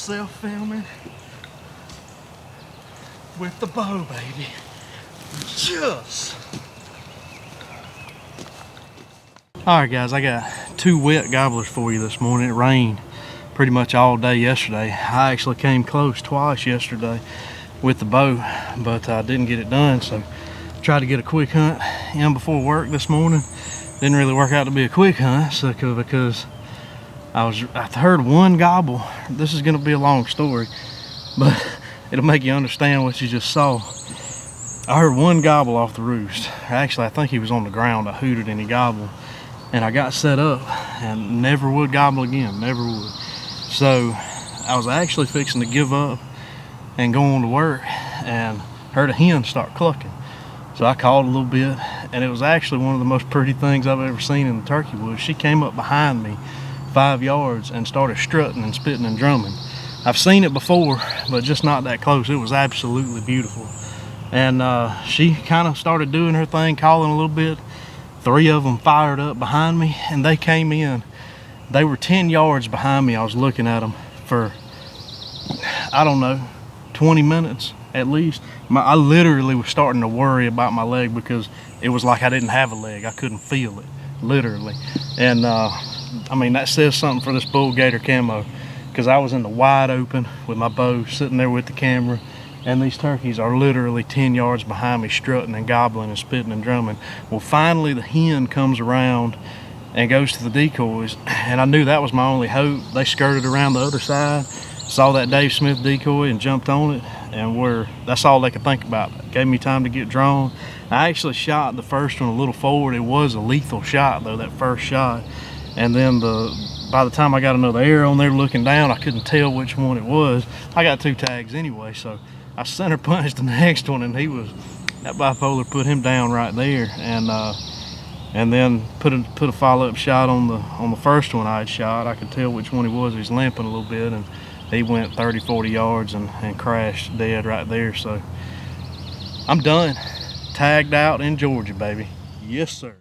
myself filming with the bow, baby. Just. Alright guys, I got 2 wet gobblers for you this morning. It rained pretty much all day yesterday. I actually came close twice yesterday with the bow, but I didn't get it done, so tried to get a quick hunt in before work this morning. Didn't really work out to be a quick hunt, so because I heard one gobble. This is gonna be a long story, but it'll make you understand what you just saw. I heard one gobble off the roost. Actually, I think he was on the ground. I hooted and he gobbled, and I got set up and never would gobble again, never would. So I was actually fixing to give up and go on to work, and heard a hen start clucking. So I called a little bit, and it was actually one of the most pretty things I've ever seen in the turkey woods. She came up behind me 5 yards and started strutting and spitting and drumming. I've seen it before, but just not that close. It was absolutely beautiful. And she kind of started doing her thing, calling a little bit. 3 of them fired up behind me, and they came in. They were 10 yards behind me. I was looking at them for, I don't know, 20 minutes at least. I literally was starting to worry about my leg, because it was like I didn't have a leg. I couldn't feel it, literally. And I mean, that says something for this bull gator camo, because I was in the wide open with my bow, sitting there with the camera, and these turkeys are literally 10 yards behind me, strutting and gobbling and spitting and drumming. Well, finally the hen comes around and goes to the decoys, and I knew that was my only hope. They skirted around the other side, saw that Dave Smith decoy and jumped on it, and that's all they could think about. It gave me time to get drawn. I actually shot the first one a little forward. It was a lethal shot though, that first shot. And then by the time I got another arrow on there looking down, I couldn't tell which one it was. I got 2 tags anyway, so I center punched the next one, and that bipolar put him down right there. And then put a follow-up shot on the first one I had shot. I could tell which one he was. He was limping a little bit, and he went 30-40 yards and crashed dead right there. So I'm done. Tagged out in Georgia, baby. Yes, sir.